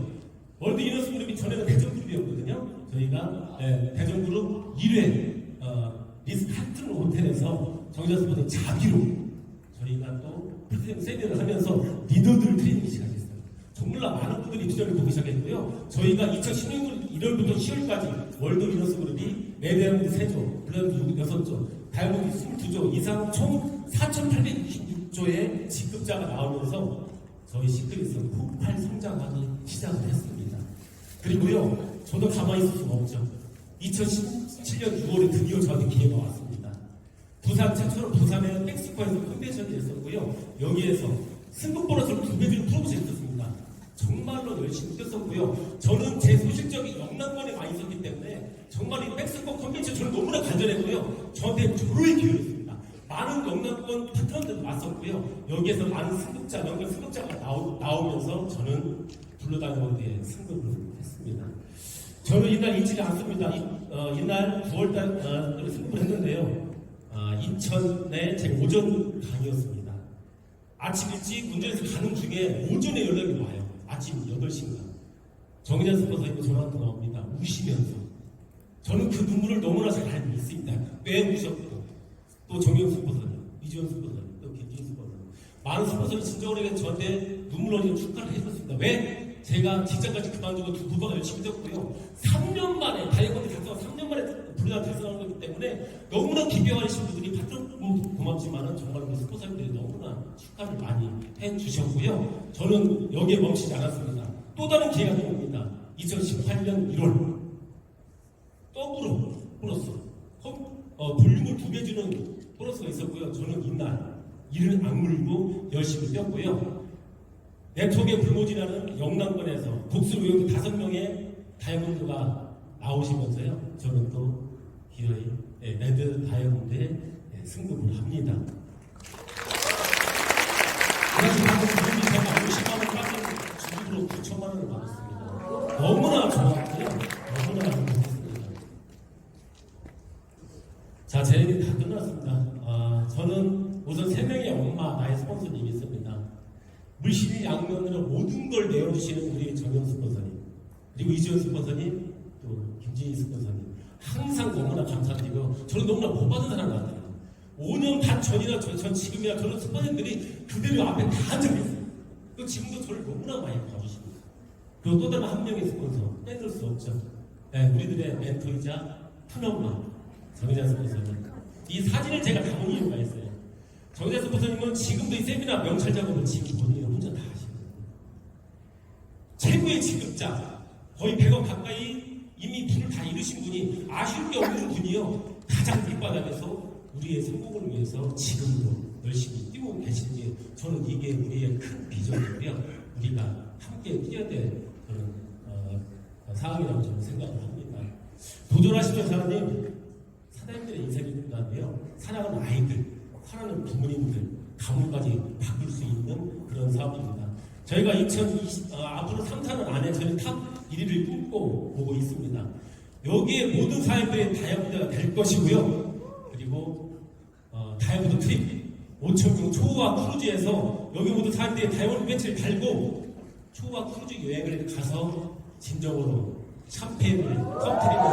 월드 이너스 그룹이 전에는 대전그룹이었거든요. 저희가 대전그룹 1회 리스카튼 호텔에서 정인자 스포츠 자기로 저희가 또 세미나를 하면서 리더들 트레이닝 시작했어요. 정말 많은 분들이 비전을 보기 시작했고요. 저희가 2016년 1월부터 10월까지 월드 이너스 그룹이 메데아몬드 3조, 블렌드 6조, 다이아몬드 22조 이상 총 4,826조의 지급자가 나오면서 저희 시크릿은 폭발 성장하기 시작을 했습니다. 그리고요, 저도 가만히 있을 수가 없죠. 2017년 6월에 드디어 저한테 기회가 왔습니다. 부산 최초로 부산의 멕시코에서 컨벤션이 있었고요. 여기에서 승급 보너스를 2배 주는 프로모션이 있었습니다. 정말로 열심히 뛰었었고요. 저는 제 소실적인 영남권에 와 있었기 때문에 정말 이 멕시코 컨벤션 저는 너무나 간절했고요. 저한테 조로의 기회였습니다. 많은 영남권 파트너들 왔었고요. 여기에서 많은 승급자, 연결 승급자가 나오면서 저는 블루다이아몬드에 승급을 했습니다. 저는 이날 잊지 않습니다. 이날 9월달 승급을 했는데요. 인천에 제 오전 강의였습니다. 아침 일찍 운전해서 가는 중에 오전에 연락이 와요. 아침 8시인가. 정인자 스포츠님이 전화 한 통화 옵니다. 우시면서. 저는 그 눈물을 너무나 잘 알고 있습니다. 왜 우셨고, 또 정영 스포츠님, 이지원 스포츠님, 또 김진 스포츠님. 많은 스포츠들이 진정으로 저한테 눈물 흘리는 축하를 해줬습니다. 왜? 제가 직장까지 그만두고 두 부부가 열심히 뛰었고요. 3년 만에, 다이아몬드 달성한 3년 만에 불과 달성한 거기 때문에 너무나 기대하시는 분들이 받던 고맙지만은 정말 우리 스포츠들이 너무나 축하를 많이 해주셨고요. 저는 여기에 멈추지 않았습니다. 또 다른 기회가 또 옵니다. 2018년 1월. 더블로 보너스. 볼륨을 2배 주는 보너스가 있었고요. 저는 이날 이를 악물고 열심히 뛰었고요. 네트워크에 불모지라는 영남권에서 복수로 여기 5명의 다이아몬드가 나오시면서요. 저는 또 기어이 레드 다이아몬드에 승급을 합니다. 그래서 방금 부분이 제가 50만원 깎은 주급으로 9천만원을 받았습니다. 너무나 좋았고요. 너무나 좋았습니다. 자, 제 얘기 다 끝났습니다. 저는 우선 3명의 엄마, 나의 스폰서님이 있습니다. 물실 양면으로 모든 걸 내어주시는 우리 정영 스폰서님, 그리고 이지원 스폰서님, 또 김진희 스폰서님, 항상 너무나 감사드리고, 저는 너무나 복받은 사람 같아요. 5년 반 전이나 전 지금이나 저런 스폰서님들이 그대로 앞에 다 앉아있어요. 그 지금도 저를 너무나 많이 봐주십니다. 그리고 또 다른 한 명의 스폰서, 빼놓을 수 없죠. 네, 우리들의 멘토이자 큰엄마, 정인자 스폰서님. 이 사진을 제가 다 본 이유가 있어요. 정인자 스폰서님은 지금도 이 세미나 명찰 작업을 지금 본인이 혼자 다 하시거든요. 최고의 지급자, 거의 100억 가까이 이미 불을 다 이루신 분이 아쉬울 게 없는 분이요. 가장 밑바닥에서 우리의 성공을 위해서 지금도 열심히 뛰고 계신지, 저는 이게 우리의 큰 비전이고요. 우리가 함께 뛰어야 될 그런 상황이라고 저는 생각을 합니다. 도전하시는 사람님, 사장님들의 인생이 끝나고요. 사랑하는 아이들, 사랑하는 부모님들, 가문까지 바꿀 수 있는 그런 사업입니다. 저희가 앞으로 3, 4년 안에 저희 탑 1위를 꿈꿔 보고 있습니다. 여기에 모든 사회들의 다이아몬드가 될 것이고요. 그리고 다이아몬드 트립 5,000명 초호화 크루즈에서 여기 모든 사회들의 다이아몬드 배치를 달고 초호화 크루즈 여행을 가서 진정으로 샴페인을 터뜨리고